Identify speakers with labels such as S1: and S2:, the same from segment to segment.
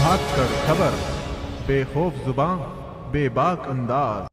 S1: धाकड़ खबर, बेखौफ जुबान, बेबाक अंदाज।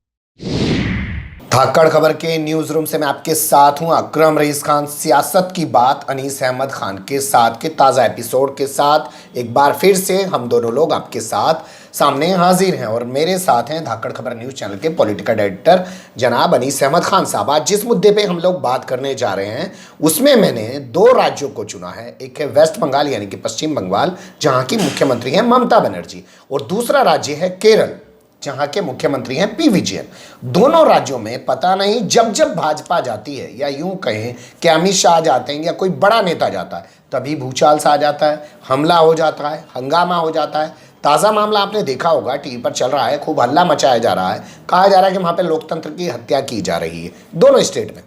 S2: धाकड़ खबर के न्यूज रूम से मैं आपके साथ हूं अकरम रईस खान। सियासत की बात अनीस अहमद खान के साथ के ताज़ा एपिसोड के साथ एक बार फिर से हम दोनों लोग आपके साथ सामने हाजिर हैं और मेरे साथ हैं धाकड़ खबर न्यूज चैनल के पॉलिटिकल एडिटर जनाब अनीस अहमद खान साहब। आज जिस मुद्दे पे हम लोग बात करने जा रहे हैं उसमें मैंने दो राज्यों को चुना है। एक है वेस्ट बंगाल यानी कि पश्चिम बंगाल, जहाँ की मुख्यमंत्री हैं ममता बनर्जी, और दूसरा राज्य है केरल, जहां के मुख्यमंत्री हैं पी विजयन। दोनों राज्यों में पता नहीं जब जब भाजपा जाती है या यूं कहें कि अमित शाह जाते हैं या कोई बड़ा नेता जाता है तभी भूचाल सा आ जाता है, हमला हो जाता है, हंगामा हो जाता है। ताज़ा मामला आपने देखा होगा, टीवी पर चल रहा है, खूब हल्ला मचाया जा रहा है, कहा जा रहा है कि वहां पर लोकतंत्र की हत्या की जा रही है दोनों स्टेट में।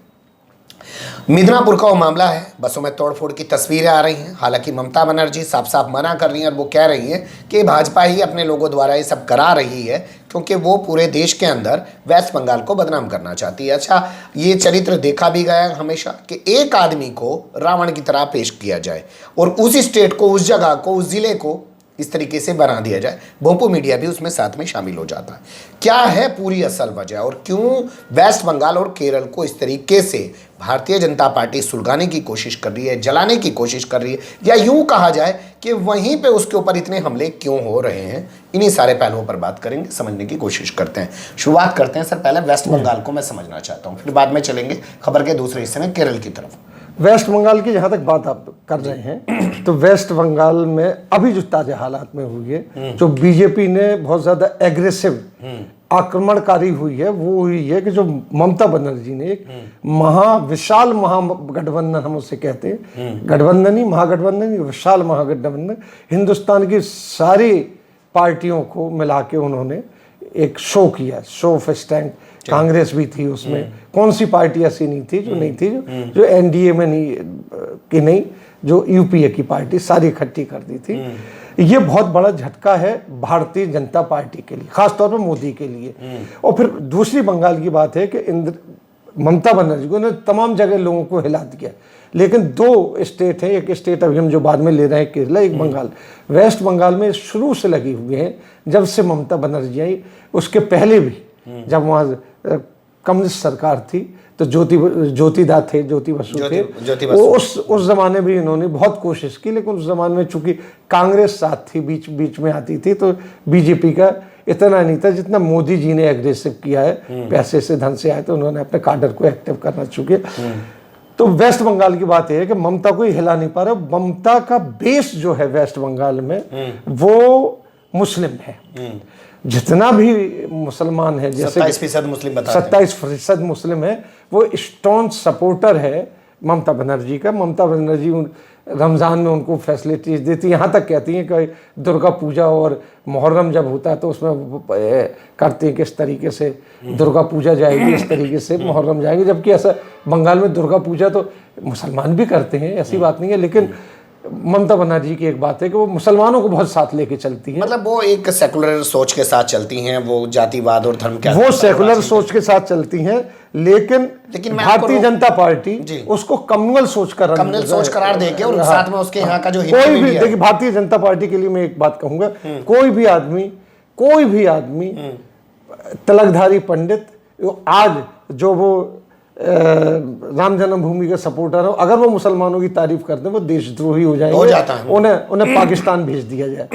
S2: मिदनापुर का वो मामला है, बसों में तोड़फोड़ की तस्वीरें आ रही हैं। हालांकि ममता बनर्जी साफ साफ मना कर रही हैं और वो कह रही हैं कि भाजपा ही अपने लोगों द्वारा ये सब करा रही है क्योंकि वो पूरे देश के अंदर वेस्ट बंगाल को बदनाम करना चाहती है। अच्छा, ये चरित्र देखा भी गया है हमेशा कि एक आदमी को रावण की तरह पेश किया जाए और उस स्टेट को, उस जगह को, उस जिले को इस तरीके से बना दिया जाए। भोंपू मीडिया भी उसमें साथ में शामिल हो जाता है। क्या है पूरी असल वजह और क्यों वेस्ट बंगाल और केरल को इस तरीके से भारतीय जनता पार्टी सुलगाने की कोशिश कर रही है, जलाने की कोशिश कर रही है, या यूं कहा जाए कि वहीं पे उसके ऊपर इतने हमले क्यों हो रहे हैं? इन्हीं सारे पहलुओं पर बात करेंगे, समझने की कोशिश करते हैं। शुरुआत करते हैं सर, पहले वेस्ट बंगाल को मैं समझना चाहता हूँ, फिर बाद में चलेंगे खबर के दूसरे हिस्से में केरल की तरफ।
S3: वेस्ट बंगाल की जहाँ तक बात आप कर रहे हैं तो वेस्ट बंगाल में अभी जो ताज़ा हालात में हुई है, जो बीजेपी ने बहुत ज़्यादा एग्रेसिव आक्रमणकारी हुई है, वो हुई है कि जो ममता बनर्जी ने एक विशाल महागठबंधन, हम उसे कहते हैं, गठबंधन ही, महागठबंधन ही, विशाल महागठबंधन, हिंदुस्तान की सारी पार्टियों को मिला के उन्होंने एक शो किया, शो ऑफ स्ट्रेंथ। कांग्रेस भी थी उसमें, कौन सी पार्टी ऐसी नहीं थी जो नहीं थी, जो एनडीए में नहीं, जो यूपीए की पार्टी सारी इकट्ठी कर दी थी। ये बहुत बड़ा झटका है भारतीय जनता पार्टी के लिए, खासतौर पर मोदी के लिए। और फिर दूसरी बंगाल की बात है कि ममता बनर्जी को तमाम जगह लोगों को हिला दिया, लेकिन दो स्टेट हैं, एक स्टेट अभी हम जो बाद में ले रहे हैं केरला, एक बंगाल। वेस्ट बंगाल में शुरू से लगे हुए हैं, जब से ममता बनर्जी आई, उसके पहले भी जब वहाँ कम्युनिस्ट सरकार थी तो ज्योति बसु थे, वो उस जमाने भी इन्होंने बहुत कोशिश की, लेकिन उस जमाने में चूंकि कांग्रेस साथ थी, बीच में आती थी, तो बीजेपी का इतना नहीं था जितना मोदी जी ने एग्रेसिव किया है। पैसे से, धन से आए तो उन्होंने अपने काडर को एक्टिव करना चुके। तो वेस्ट बंगाल की बात यह है कि ममता को ही हिला नहीं पा रहा। ममता का बेस जो है वेस्ट बंगाल में वो मुस्लिम है, जितना भी मुसलमान है, जैसे
S2: 27% मुस्लिम बता
S3: 27% मुस्लिम है, वो स्टोन सपोर्टर है ममता बनर्जी का। ममता बनर्जी रमज़ान में उनको फैसिलिटीज देती, यहाँ तक कहती हैं कि दुर्गा पूजा और मुहर्रम जब होता है तो उसमें करती हैं कि इस तरीके से दुर्गा पूजा जाएगी, इस तरीके से मुहर्रम जाएगी। जबकि ऐसा बंगाल में दुर्गा पूजा तो मुसलमान भी करते हैं, ऐसी बात नहीं है, लेकिन ममता बनर्जी की एक बात है कि वो मुसलमानों को बहुत साथ लेके चलती हैं।
S2: मतलब वो एक सेकुलर सोच के साथ चलती हैं, वो जातिवाद और धर्म के,
S3: वो सेकुलर सोच के साथ चलती हैं, लेकिन भारतीय जनता पार्टी उसको कम्युनल सोच
S2: करार देके और साथ में उसके यहाँ का जो
S3: कोई भी, देखिए भारतीय जनता पार्टी के लिए मैं एक बात कहूंगा, कोई भी आदमी तिलकधारी पंडित आज जो वो राम जन्मभूमि के सपोर्टर हो, अगर वो मुसलमानों की तारीफ करते हैं वो देशद्रोही हो जाएंगे, हो जाता है। उन्हें पाकिस्तान भेज दिया जाए।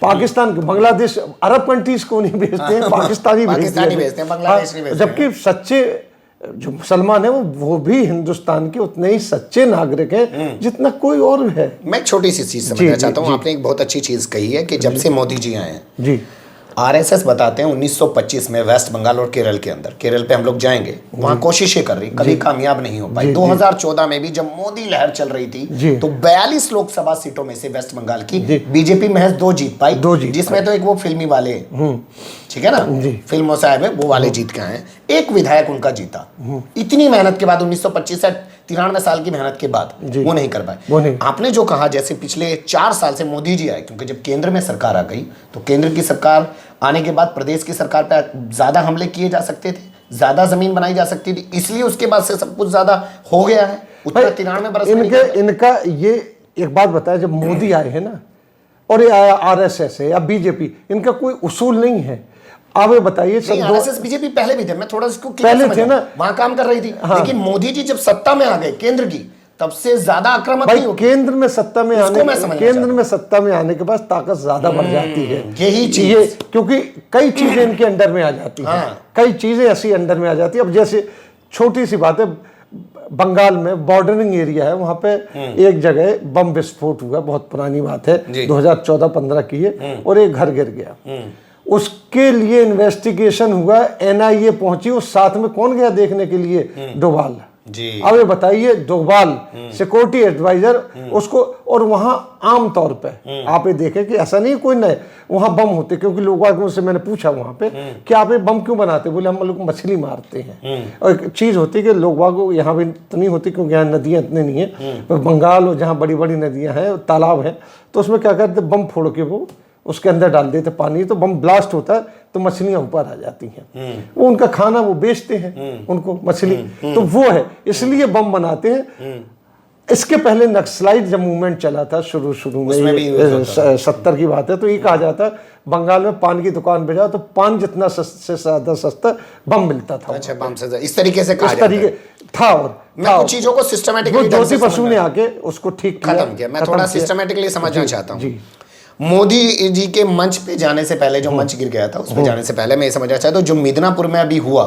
S3: पाकिस्तान, बांग्लादेश, अरब कंट्रीज को नहीं भेजते हैं, पाकिस्तानी भेजते हैं, बांग्लादेश नहीं भेजते। जबकि सच्चे जो मुसलमान है वो भी हिंदुस्तान के उतने ही सच्चे नागरिक हैं जितना कोई और है।
S2: मैं छोटी सी चीज समझना चाहता हूँ। आपने एक बहुत अच्छी चीज कही है कि जब से मोदी जी आए हैं
S3: जी,
S2: आरएसएस बताते हैं 1925 में वेस्ट बंगाल और केरल के अंदर, केरल पे हम लोग जाएंगे, वहां कोशिशें कर रही, कभी कामयाब नहीं हो पाई। 2014 में भी जब मोदी लहर चल रही थी तो 42 लोकसभा सीटों में से वेस्ट बंगाल की बीजेपी महज 2 जीत पाई, जिसमें तो एक वो फिल्मी वाले, ठीक है ना, फिल्मों से आए हुए वो वाले जीत के आए, एक विधायक उनका जीता। इतनी मेहनत के बाद 1925 से 93 साल की मेहनत के बाद वो नहीं कर पाए। आपने जो कहा, जैसे पिछले 4 साल से मोदी जी आए, क्योंकि जब केंद्र में सरकार आ गई तो केंद्र की सरकार आने के बाद प्रदेश की सरकार पे ज्यादा हमले किए जा सकते थे, ज्यादा जमीन बनाई जा सकती थी, इसलिए उसके बाद से सब कुछ ज्यादा हो गया है। उतना 93 बरस
S3: इनका ये एक बात बताया, जब मोदी आए हैं ना, और ये आरएसएस है या बीजेपी, इनका कोई उसूल नहीं है। आप ये बताइए,
S2: आरएसएस बीजेपी पहले भी थे, मैं थोड़ा इसको
S3: पहले थे ना,
S2: वहां काम कर रही थी। हाँ। लेकिन मोदी जी जब सत्ता में आ गए केंद्र की, तब से ज्यादा आक्रामक नहीं होगी।
S3: केंद्र में सत्ता में आने के बाद ताकत ज्यादा बढ़ जाती है।
S2: यही चीज,
S3: क्योंकि कई चीजें इनके अंडर में आ जाती हैं। कई चीजें ऐसी अंडर में आ जाती है। अब जैसे छोटी सी बात है, बंगाल में बॉर्डरिंग एरिया है, वहां पे एक जगह बम विस्फोट हुआ, बहुत पुरानी बात है, 2014-15 की है, और एक घर गिर गया। उसके लिए इन्वेस्टिगेशन हुआ, एनआईए पहुंची, उस साथ में कौन गया देखने के लिए? डोभाल जी। अब ये बताइए, डोभाल सिक्योरिटी एडवाइजर उसको, और वहां आम तौर पे आप ये देखें कि ऐसा नहीं कोई नहीं वहां बम होते, क्योंकि लोगों से मैंने पूछा वहां पे कि आप ये बम क्यों बनाते? बोले हम लोग मछली मारते हैं। और एक चीज होती है कि लोग यहाँ भी तो नहीं होती, क्योंकि यहाँ नदियां इतनी नहीं है, बंगाल और जहाँ बड़ी बड़ी नदियां हैं, तालाब है, तो उसमें क्या करते, बम फोड़ के वो उसके अंदर डाल देते पानी, तो बम ब्लास्ट होता है तो मछलियां ऊपर आ जाती हैं। वो उनका खाना वो बेचते हैं उनको मछली, तो वो है, इसलिए बम बनाते हैं। इसके पहले नक्सलाइट जब मूवमेंट चला था शुरू में, 70 की बात है, तो ये कहा जाता है बंगाल में पान की दुकान पे जाओ तो पान जितना से ज्यादा सस्ता बम मिलता था।
S2: अच्छा, बम से इस तरीके से
S3: कहा जाता है। था। और
S2: मैं कुछ चीजों को सिस्टमैटिकली,
S3: ज्योति बसु ने आके उसको ठीक
S2: खत्म किया। मैं थोड़ा सिस्टमैटिकली समझना चाहता हूँ। मोदी जी के मंच पे जाने से पहले, जो मंच गिर गया था उस पे जाने से पहले, मैं ये समझना चाहता हूँ, जो मिदनापुर में अभी हुआ,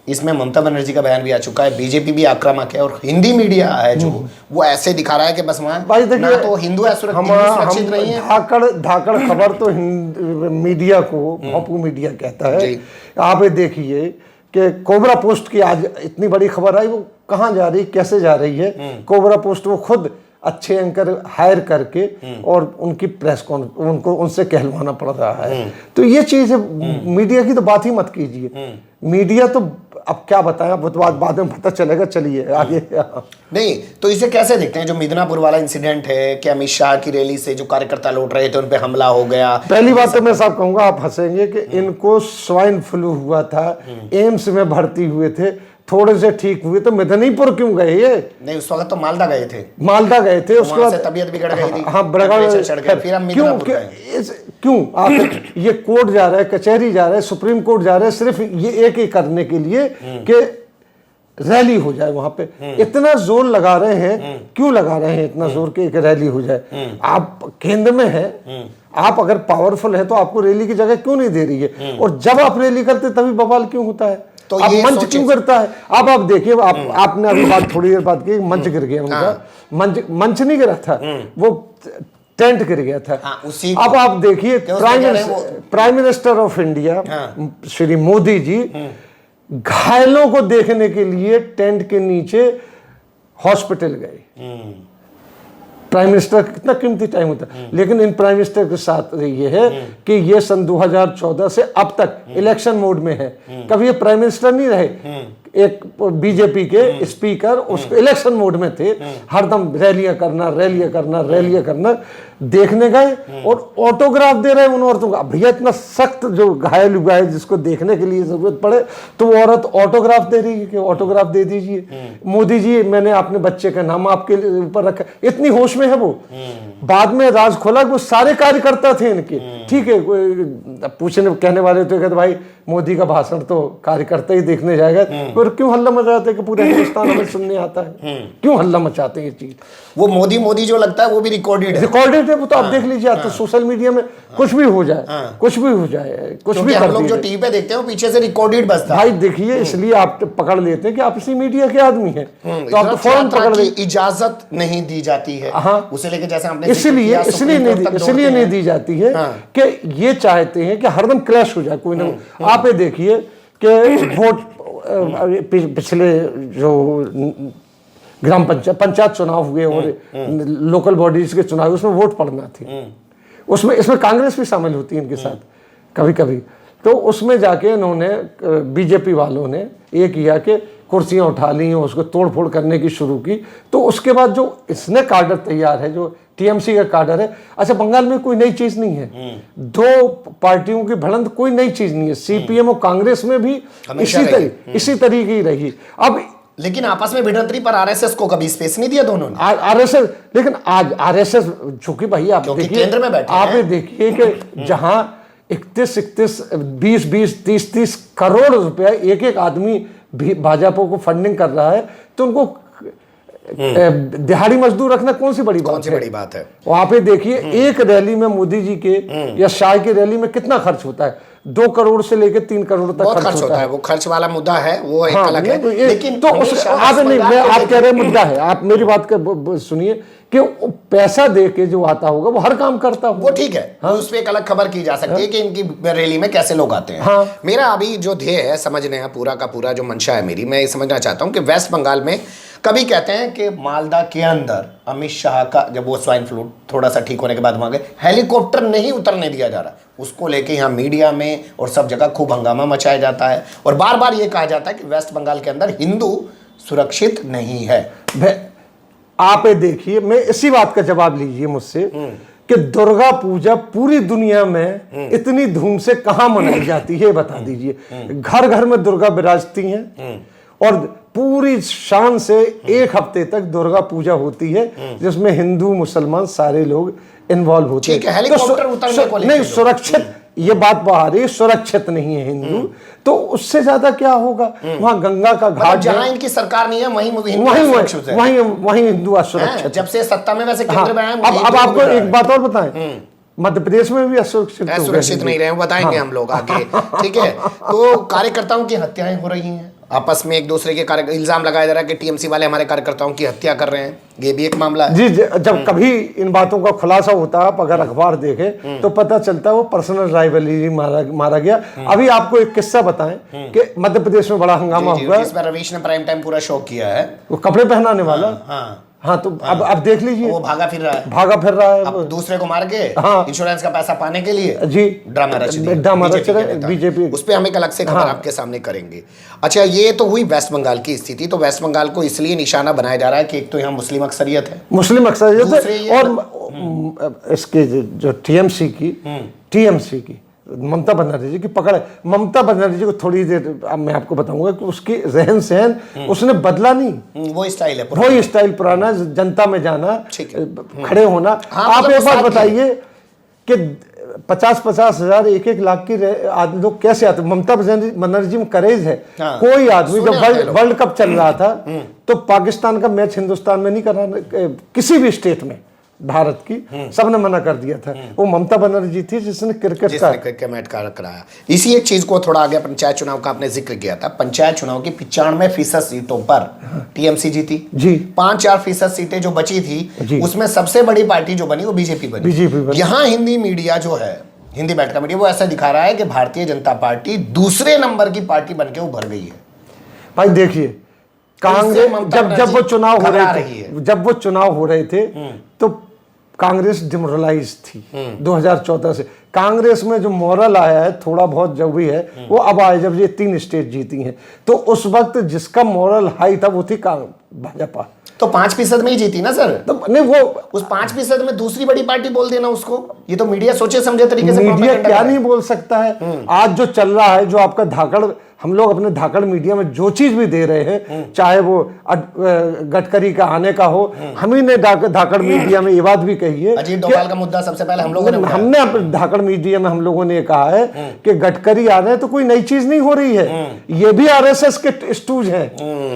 S2: इसमें ममता बनर्जी का बयान भी आ चुका है, बीजेपी भी आक्रामक है, और हिंदी मीडिया है जो वो ऐसे दिखा रहा है कि बस वहां ना तो हिंदू सुरक्षित नहीं है।
S3: धाकड़ खबर तो मीडिया को भोंपू मीडिया कहता है। आप ये देखिए कि कोबरा पोस्ट की आज इतनी बड़ी खबर आई, वो कहाँ जा रही, कैसे जा रही है? कोबरा पोस्ट वो खुद अच्छे एंकर हायर करके और उनकी प्रेस उनको उनसे कहलवाना पड़ रहा है। तो ये चीज है, मीडिया की तो बात ही मत कीजिए। मीडिया तो अब क्या बताएं, अब तो बाद में पता चलेगा। चलिए आगे।
S2: नहीं तो इसे कैसे देखते हैं, जो मिदनापुर वाला इंसिडेंट है कि अमित शाह की रैली से जो कार्यकर्ता लौट रहे थे उन पे हमला हो गया?
S3: पहली बात तो मैं साहब कहूंगा, आप हंसेंगे कि इनको स्वाइन फ्लू हुआ था, एम्स में भर्ती हुए थे, थोड़े से ठीक हुए तो मिदनीपुर क्यों गए? ये
S2: नहीं, उस वक्त तो मालदा गए थे।
S3: उसके बाद
S2: तबीयत बिगड़ गई थी।
S3: हाँ, फिर हम क्यों आप ये कोर्ट जा रहा है, कचहरी जा रहा है, सुप्रीम कोर्ट जा रहा है, सिर्फ ये एक ही करने के लिए कि रैली हो जाए वहां पे? इतना जोर लगा रहे हैं, क्यों लगा रहे हैं इतना जोर के एक रैली हो जाए? आप केंद्र में है, आप अगर पावरफुल है तो आपको रैली की जगह क्यों नहीं दे रही है? और जब आप रैली करते तभी बवाल क्यों होता है? तो आप मंच क्यों करता है? आप देखिए, आपने अभी थोड़ी देर बात की, मंच गिर गया उनका। मंच नहीं गिरा था, वो टेंट गिर गया था। अब आप देखिए, prime minister of India Shri Modi ji घायलों को देखने के लिए टेंट के नीचे हॉस्पिटल गए। प्राइम मिनिस्टर कितना कीमती टाइम होता है। लेकिन इन प्राइम मिनिस्टर के साथ ये है कि ये सन 2014 से अब तक इलेक्शन मोड में है। कभी ये प्राइम मिनिस्टर नहीं रहे, एक बीजेपी के स्पीकर उस इलेक्शन मोड में थे, हरदम रैलियां करना देखने गए और ऑटोग्राफ दे रहे हैं उन औरतों का। भैया इतना सख्त जो घायल हुआ है जिसको देखने के लिए जरूरत पड़े तो वो औरत ऑटोग्राफ दे रही है कि ऑटोग्राफ दे दीजिए। मोदी जी, मैंने अपने बच्चे का नाम आपके ऊपर रखा। इतनी होश में है वो। बाद में राज खोला वो सारे कार्यकर्ता थे इनके। ठीक है, पूछने कहने वाले तो कहते भाई मोदी का भाषण तो कार्यकर्ता ही देखने जाएगा, और क्यों हल्ला मचाते कि पूरे हिंदुस्तान में सुनने आता है? क्यों हल्ला मचाते हैं ये चीज?
S2: वो मोदी जो लगता है वो भी रिकॉर्डेड है।
S3: वो तो आप देख लीजिए, तो सोशल मीडिया में कुछ भी हो जाए, कुछ भी
S2: हम लोग जो टीवी पे देखते हैं वो पीछे से रिकॉर्डेड बसता है।
S3: भाई देखिए, इसलिए आप पकड़ लेते हैं कि आप इसी मीडिया के आदमी हैं, तो आपको फौरन पकड़ लेते।
S2: इजाजत नहीं दी जाती है उसे लेकर, जैसे आपने
S3: इसलिए नहीं दी जाती है कि ये चाहते हैं कि हरदम क्रैश हो जाए कोई ना। आप ये देखिए कि वोट पिछले जो ग्राम पंचायत चुनाव हुए और लोकल बॉडीज के चुनाव, उसमें वोट पड़ना थी। उसमें इसमें कांग्रेस भी शामिल होती है इनके साथ कभी कभी। तो उसमें जाके इन्होंने, बीजेपी वालों ने ये किया कि कुर्सियां उठा ली, उसको तोड़ फोड़ करने की शुरू की। तो उसके बाद जो इसने काडर तैयार है, जो टीएमसी का काडर है, अच्छा बंगाल में कोई नई चीज नहीं है, दो पार्टियों की भिड़ंत कोई नई चीज नहीं है। सीपीएम और कांग्रेस में भी इसी तरीके ही रही। अब
S2: लेकिन आपस में भिड़ंतरी पर आरएसएस को कभी स्पेस नहीं दिया दोनों ने।
S3: आरएसएस, लेकिन आज आरएसएस चूंकि भाई आप
S2: क्योंकि
S3: देखिए,
S2: केंद्र में बैठे
S3: आप
S2: हैं।
S3: देखिए कि जहां 31 20 30 करोड़ रुपया एक एक आदमी भी भाजपा को फंडिंग कर रहा है, तो उनको दिहाड़ी मजदूर रखना कौन सी बड़ी बात है। वहां पे देखिए एक रैली में मोदी जी के या शाह की रैली में कितना खर्च होता है, 2 करोड़ से लेकर 3 करोड़ तक
S2: बहुत खर्च होता है। वो खर्च वाला मुद्दा है, वो एक अलग है। लेकिन
S3: तो आप नहीं, मैं आप कह रहे मुद्दा है, आप मेरी बात सुनिए कि पैसा दे के जो आता होगा वो हर काम करता होगा,
S2: वो ठीक है। हाँ? उस पर एक अलग खबर की जा सकती है कि इनकी रैली में कैसे लोग आते हैं। हाँ? मेरा अभी जो ध्येय है समझने का पूरा का पूरा जो मंशा है मेरी, मैं ये समझना चाहता हूँ कि वेस्ट बंगाल में कभी कहते हैं कि मालदा के अंदर अमित शाह का जब वो स्वाइन फ्लू थोड़ा सा ठीक होने के बाद वहां गए, हेलीकॉप्टर नहीं उतरने दिया जा रहा, उसको लेके यहाँ मीडिया में और सब जगह खूब हंगामा मचाया जाता है और बार बार ये कहा जाता है कि वेस्ट बंगाल के अंदर हिंदू सुरक्षित नहीं है।
S3: आप देखिए, मैं इसी बात का जवाब लीजिए मुझसे कि दुर्गा पूजा पूरी दुनिया में इतनी धूम से कहां मनाई जाती है, बता दीजिए। घर घर में दुर्गा विराजती हैं और पूरी शान से एक हफ्ते तक दुर्गा पूजा होती है, जिसमें हिंदू मुसलमान सारे लोग इन्वॉल्व होते हैं।
S2: हेलीकॉप्टर उतरने को
S3: नहीं, सुरक्षित ये बात बाहर है, सुरक्षित नहीं है हिंदू, तो उससे ज्यादा क्या होगा। वहां गंगा का घाट,
S2: जहां इनकी सरकार नहीं है वहीं
S3: वहीं हिंदू असुरक्षित।
S2: जब से सत्ता में वैसे केंद्र में आए।
S3: अब आपको एक बात और बताएं, मध्य प्रदेश में भी
S2: असुरक्षित नहीं रहे, बताएंगे हम लोग आगे। ठीक है, तो कार्यकर्ताओं की हत्याएं हो रही हैं, आपस में एक दूसरे के इल्जाम लगाया जा रहा है कि टीएमसी वाले हमारे कार्यकर्ताओं की हत्या कर रहे हैं, ये भी एक मामला है।
S3: जी, जब कभी इन बातों का खुलासा होता है, आप अगर अखबार देखें तो पता चलता है वो पर्सनल राइवलरी मारा गया। अभी आपको एक किस्सा बताएं कि मध्य प्रदेश में बड़ा हंगामा हुआ,
S2: जिसमें रवीश ने प्राइम टाइम पूरा शो किया है,
S3: वो कपड़े पहनाने वाला। हाँ, तो अब देख लीजिए,
S2: वो भागा फिर रहा है अब दूसरे को मार के इंश्योरेंस का पैसा पाने के लिए
S3: जी
S2: ड्रामा रच रहे बीजेपी। उस पर हम एक अलग से खबर आपके सामने करेंगे। अच्छा, ये तो हुई वेस्ट बंगाल की स्थिति। तो वेस्ट बंगाल को इसलिए निशाना बनाया जा रहा है कि एक तो यहाँ मुस्लिम अक्सरियत है,
S3: और इसके जो टीएमसी की ममता बनर्जी जी की पकड़ है। ममता बनर्जी को थोड़ी देर अब मैं आपको बताऊंगा कि उसकी रहन सहन उसने बदला नहीं,
S2: वो स्टाइल है,
S3: वही स्टाइल पुराना, जनता में जाना, खड़े होना। आप एक बात बताइए कि 50-50 हजार 1-1 लाख की लोग कैसे आते। ममता बनर्जी में करेज है। कोई आदमी जब वर्ल्ड कप चल रहा था तो पाकिस्तान का मैच हिंदुस्तान में नहीं कराना, किसी भी स्टेट में भारत की, सबने मना कर दिया था। वो ममता बनर्जी थी जिसने क्रिकेट
S2: मैच कराया। इसी एक चीज को थोड़ा आगे, पंचायत चुनाव का आपने जिक्र किया था। पंचायत चुनाव की 95% सीटों पर टीएमसी जीती जी। 5-4% सीटें जो बची थी उसमें सबसे बड़ी पार्टी जो बनी वो बीजेपी बनी। यहाँ हिंदी मीडिया जो है, हिंदी बैठ का मीडिया, वो ऐसा दिखा रहा है कि भारतीय जनता पार्टी दूसरे नंबर की पार्टी बनके उभर गई है।
S3: भाई देखिए, कांग्रेस जब वो चुनाव हो रहे थे तो कांग्रेस डिमोरलाइज थी 2014 से। कांग्रेस में जो मॉरल आया है थोड़ा बहुत जो भी है वो अब आया जब ये 3 स्टेट जीती हैं। तो उस वक्त जिसका मॉरल हाई था वो थी भाजपा।
S2: तो 5% में ही जीती ना सर।
S3: तो नहीं, वो
S2: उस 5% में दूसरी बड़ी पार्टी बोल देना उसको, ये तो मीडिया सोचे समझे तरीके से
S3: मीडिया क्या नहीं बोल सकता है। आज जो चल रहा है, जो आपका धाकड़, हम लोग अपने धाकड़ मीडिया में जो चीज भी दे रहे हैं, चाहे वो गडकरी का आने का हो, हम ही ने धाकड़ मीडिया में ये बात भी कही है।
S2: अजीत डोभाल का मुद्दा सबसे पहले
S3: हमने अपने धाकड़ मीडिया में हम लोगों ने कहा है कि गडकरी आ रहे हैं तो कोई नई चीज नहीं हो रही है, ये भी आरएसएस के स्टूज हैं,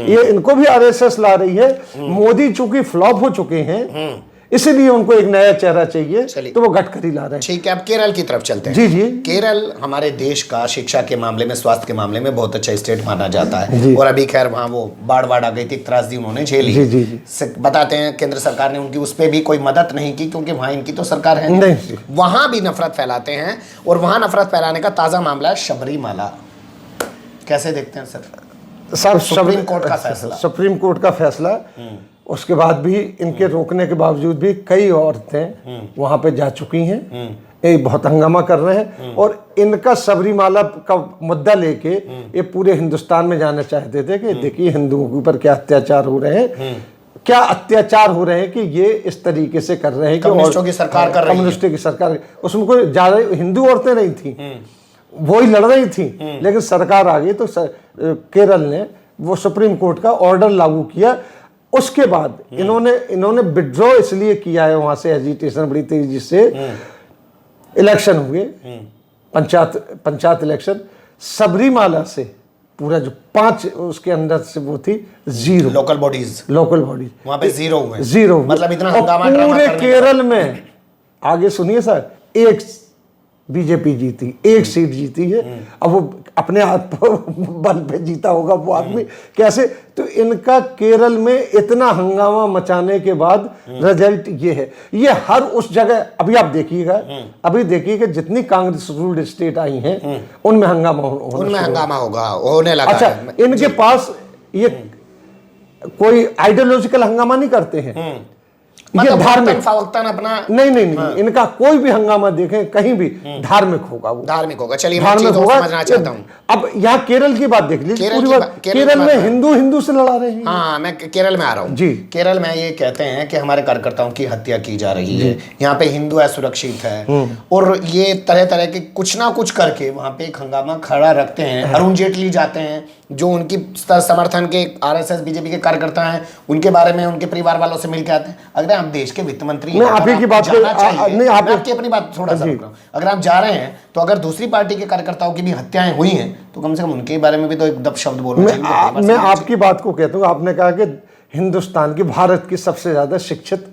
S3: ये इनको भी आरएसएस ला रही है। मोदी चूंकि फ्लॉप हो चुके हैं इसलिए उनको एक नया चेहरा चाहिए, तो वो गडकरी ला रहे हैं।
S2: ठीक है, अब केरल की तरफ चलते हैं।
S3: जी जी।
S2: केरल हमारे देश का शिक्षा के मामले में, स्वास्थ्य के मामले में बहुत अच्छा स्टेट माना जाता है। और अभी खैर वहाँ वो बाढ़ आ गई थी, त्रासदी उन्होंने झेली।
S3: जी जी जी।
S2: बताते हैं केंद्र सरकार ने उनकी उस पर भी कोई मदद नहीं की, क्योंकि वहाँ इनकी तो सरकार है नहीं। वहाँ भी नफरत फैलाते हैं, और वहाँ नफरत फैलाने का ताज़ा मामला है शबरीमाला। कैसे देखते हैं सर सुप्रीम
S3: कोर्ट का फैसला? उसके बाद भी इनके रोकने के बावजूद भी कई औरतें वहां पे जा चुकी हैं, ये बहुत हंगामा कर रहे हैं। और इनका सबरीमाला का मुद्दा लेके ये पूरे हिंदुस्तान में जाना चाहते थे कि देखिए हिंदुओं के ऊपर क्या अत्याचार हो रहे हैं, क्या अत्याचार हो रहे हैं कि ये इस तरीके से कर रहे हैं कि
S2: कम्युनिस्टों की सरकार कर रही है।
S3: कम्युनिस्टों की सरकार, उसमें कोई ज्यादा हिंदू औरतें नहीं थी, वो ही लड़ रही थी, लेकिन सरकार आ गई तो केरल ने वो सुप्रीम कोर्ट का ऑर्डर लागू किया। उसके बाद इन्होंने विड्रॉ इसलिए किया है वहां से, एजिटेशन बड़ी तेजी से, इलेक्शन हुए, पंचायत इलेक्शन, सबरीमाला से पूरा जो 5 उसके अंदर से वो थी 0
S2: लोकल बॉडीज वहां पे 0 हुए,
S3: 0
S2: मतलब इतना हंगामा ड्रामा
S3: पूरे
S2: करने
S3: केरल में, आगे सुनिए सर, एक बीजेपी जीती, एक सीट जीती है। अब वो अपने हाथ पर बल पे जीता होगा वो आदमी कैसे, तो इनका केरल में इतना हंगामा मचाने के बाद रिजल्ट ये है। ये हर उस जगह, अभी आप देखिएगा जितनी कांग्रेस रूल्ड स्टेट आई हैं उनमें हंगामा
S2: होने लगा।
S3: अच्छा, इनके पास ये कोई आइडियोलॉजिकल हंगामा नहीं करते हैं, ये धार्मिक
S2: अपना
S3: नहीं, इनका कोई भी हंगामा देखें कहीं भी धार्मिक होगा, वो
S2: धार्मिक होगा। चलिए
S3: धार्मिक होगा।
S2: समझना चाहता हूँ।
S3: अब यहाँ केरल की बात देख लीजिए, केरल में हिंदू से लड़ा रहे हैं।
S2: हाँ, मैं केरल में आ रहा हूँ जी। केरल में ये कहते हैं कि हमारे कार्यकर्ताओं की हत्या की जा रही है, यहाँ पे हिंदू असुरक्षित है, और ये तरह तरह के कुछ ना कुछ करके वहां पे एक हंगामा खड़ा रखते हैं। अरुण जेटली जाते हैं, जो उनकी समर्थन के आरएसएस बीजेपी के कार्यकर्ता हैं, उनके बारे में उनके परिवार वालों से मिलकर आते हैं। अगर आप देश के वित्त मंत्री हैं,
S3: आप की बात
S2: आपकी अपनी बात थोड़ा सा, अगर आप जा रहे हैं तो अगर दूसरी पार्टी के कार्यकर्ताओं की भी हत्याएं हुई हैं तो कम से कम उनके बारे में भी तो एक दब शब्द बोलना चाहिए।
S3: मैं आपकी बात को कहता हूँ, आपने कहा कि हिंदुस्तान की, भारत की सबसे ज्यादा शिक्षित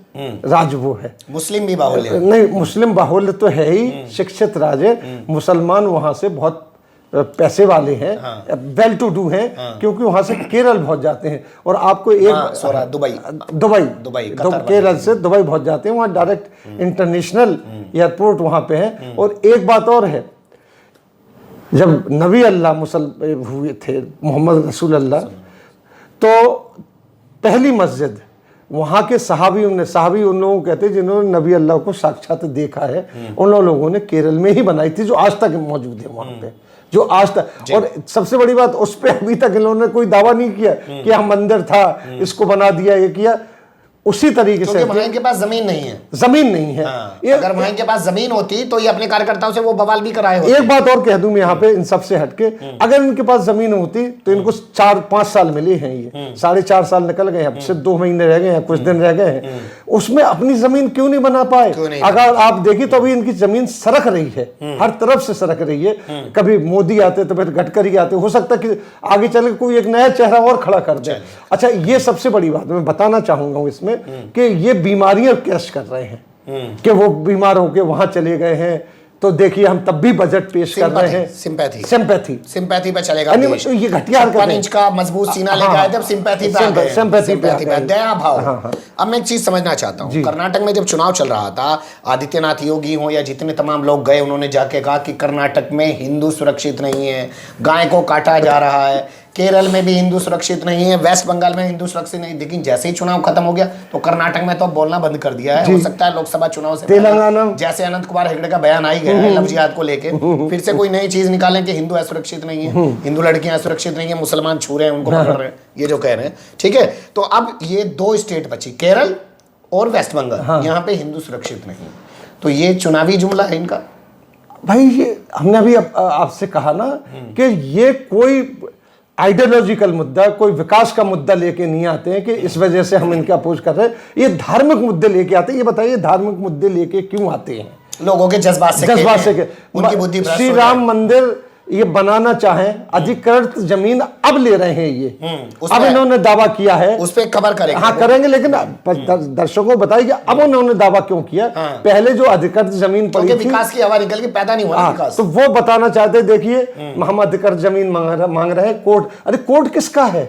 S3: राज्य वो है।
S2: मुस्लिम भी बाहुल्य
S3: नहीं, मुस्लिम बाहुल्य तो है ही, शिक्षित राज्य, मुसलमान वहां से बहुत पैसे वाले हैं, वेल टू डू हैं, क्योंकि वहां से केरल बहुत जाते हैं। और आपको एक दुबई केरल से दुबई बहुत जाते हैं, वहां डायरेक्ट इंटरनेशनल एयरपोर्ट वहां पे है। और एक बात और है, जब नबी अल्लाह हुए थे, मोहम्मद रसूल अल्लाह, तो पहली मस्जिद वहाँ के सहाबी उन लोगों को कहते हैं जिन्होंने नबी अल्लाह को साक्षात देखा है, उन लोगों ने केरल में ही बनाई थी, जो आज तक मौजूद है वहाँ पे, जो आज तक। और सबसे बड़ी बात, उस पे अभी तक इन्होंने कोई दावा नहीं किया कि यहाँ मंदिर था, इसको बना दिया, ये किया। उसी तरीके से
S2: वहाँ इनके पास जमीन नहीं है।
S3: हाँ।
S2: अगर वहाँ इनके पास जमीन होती तो ये अपने कार्यकर्ताओं से वो बवाल भी कराए होते।
S3: एक बात और कह दूं मैं यहाँ पे, इन सबसे हटके, अगर इनके पास जमीन होती तो इनको 4-5 साल मिले हैं, ये 4.5 साल निकल गए हैं, सिर्फ 2 महीने रह गए हैं, कुछ दिन रह गए हैं, उसमें अपनी जमीन क्यों नहीं बना पाए? अगर आप देखिए तो अभी इनकी जमीन सरक रही है, हर तरफ से सरक रही है। कभी मोदी आते तो फिर गडकरी आते, हो सकता है कि आगे चल के कोई एक नया चेहरा और खड़ा कर दे। अच्छा, ये सबसे बड़ी बात मैं बताना चाहूंगा इसमें, कि ये बीमारियां कैश कर रहे हैं, कि वो बीमार होके वहां चले गए हैं, तो देखिए हम तब भी बजट पेश कर रहे हैं।
S2: सिंपैथी पे चलेगा देश।
S3: ये घटिया
S2: 5 इंच का मजबूत सीना लेके आए थे, सिंपैथी पे दया भाव। अब मैं एक चीज समझना चाहता हूँ, कर्नाटक में जब चुनाव चल रहा था, आदित्यनाथ योगी हो या जितने तमाम लोग गए, उन्होंने जाके कहा कि कर्नाटक में हिंदू सुरक्षित नहीं है, गाय को काटा जा रहा है, केरल में भी हिंदू सुरक्षित नहीं है, वेस्ट बंगाल में हिंदू सुरक्षित नहीं। लेकिन जैसे ही चुनाव खत्म हो गया तो कर्नाटक में तो बोलना बंद कर दिया है। हो सकता है लोकसभा चुनाव से
S3: तेलंगाना,
S2: जैसे अनंत कुमार हेगड़े का बयान आई गया है लव जिहाद को लेके, फिर से कोई नई चीज निकालें कि हिंदू असुरक्षित नहीं है, हिंदू लड़कियां असुरक्षित नहीं है, मुसलमान छू रहे हैं, उनको पकड़ रहे हैं, ये जो कह रहे हैं। ठीक है, तो अब ये 2 स्टेट बची, केरल और वेस्ट बंगाल, यहाँ पे हिंदू सुरक्षित नहीं। तो ये चुनावी जुमला है इनका।
S3: भाई, ये हमने अभी आपसे कहा ना कि ये कोई आइडियोलॉजिकल मुद्दा, कोई विकास का मुद्दा लेके नहीं आते हैं कि इस वजह से हम इनका अपोज कर रहे हैं। ये धार्मिक मुद्दे लेके आते हैं। ये बताइए, धार्मिक मुद्दे लेके क्यों आते हैं?
S2: लोगों के जज्बात से
S3: उनकी बुद्धि। श्री राम मंदिर ये बनाना चाहें, अधिकृत जमीन अब ले रहे हैं ये, अब इन्होंने दावा किया है,
S2: उस पे खबर करेंगे।
S3: हाँ, करेंगे, लेकिन दर्शकों को बताइए अब उन्होंने दावा क्यों किया। पहले जो अधिकृत जमीन पड़ी थी,
S2: विकास की हवा निकल के पैदा नहीं हुआ विकास,
S3: तो वो बताना चाहते। देखिए, हम अधिकृत जमीन मांग रहे हैं, कोर्ट, अरे कोर्ट किसका है?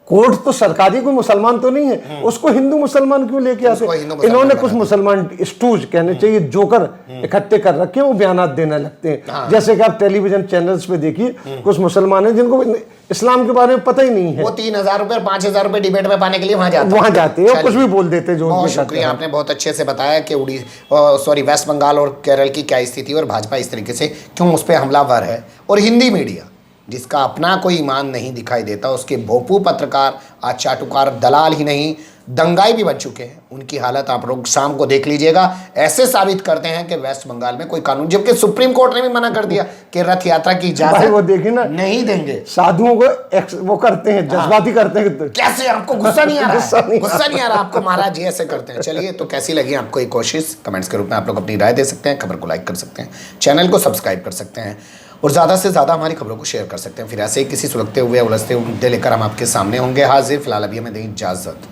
S3: कोर्ट तो सरकारी, कोई मुसलमान तो नहीं है, उसको हिंदू मुसलमान क्यों लेके आते? इन्होंने कुछ मुसलमान स्टूज, कहने चाहिए जोकर, इकट्ठे कर रखे हैं, वो बयानात देने लगते हैं। जैसे कि आप टेलीविजन चैनल्स पे देखिए, कुछ मुसलमान हैं जिनको इस्लाम के बारे में पता ही नहीं है,
S2: वो 3000 रुपए 5000 रुपए डिबेट में पाने के लिए वहां जाते
S3: हैं, कुछ भी बोल देते हैं।
S2: बहुत शुक्रिया, आपने बहुत अच्छे से बताया कि वेस्ट बंगाल और केरल की क्या स्थिति और भाजपा इस तरीके से क्यों उस पर हमलावर है। और हिंदी मीडिया जिसका अपना कोई ईमान नहीं दिखाई देता, उसके भोपू पत्रकार आज चाटुकार दलाल ही नहीं दंगाई भी बन चुके हैं। उनकी हालत आप लोग शाम को देख लीजिएगा। ऐसे साबित करते हैं कि वेस्ट बंगाल में कोई कानून, जबकि सुप्रीम कोर्ट ने भी मना कर दिया कि रथ यात्रा की
S3: भाई
S2: इजाजत
S3: वो देखिए ना,
S2: नहीं देंगे।
S3: साधुओं को वो करते हैं, जज्बाती करते हैं।
S2: कैसे आपको गुस्सा नहीं आ रहा
S3: गुस्सा नहीं
S2: है? गुस्सा नहीं आ रहा आपको? महाराज जी ऐसे करते हैं। चलिए, तो कैसी लगी आपको ये कोशिश? कमेंट्स के रूप में आप लोग अपनी राय दे सकते हैं। खबर को लाइक कर सकते हैं, चैनल को सब्सक्राइब कर सकते हैं और ज़्यादा से ज़्यादा हमारी खबरों को शेयर कर सकते हैं। फिर ऐसे ही किसी सुलगते हुए, उलझते हुए मुद्दे लेकर हम आपके सामने होंगे हाजिर। फिलहाल अभी हमें दें इजाज़त।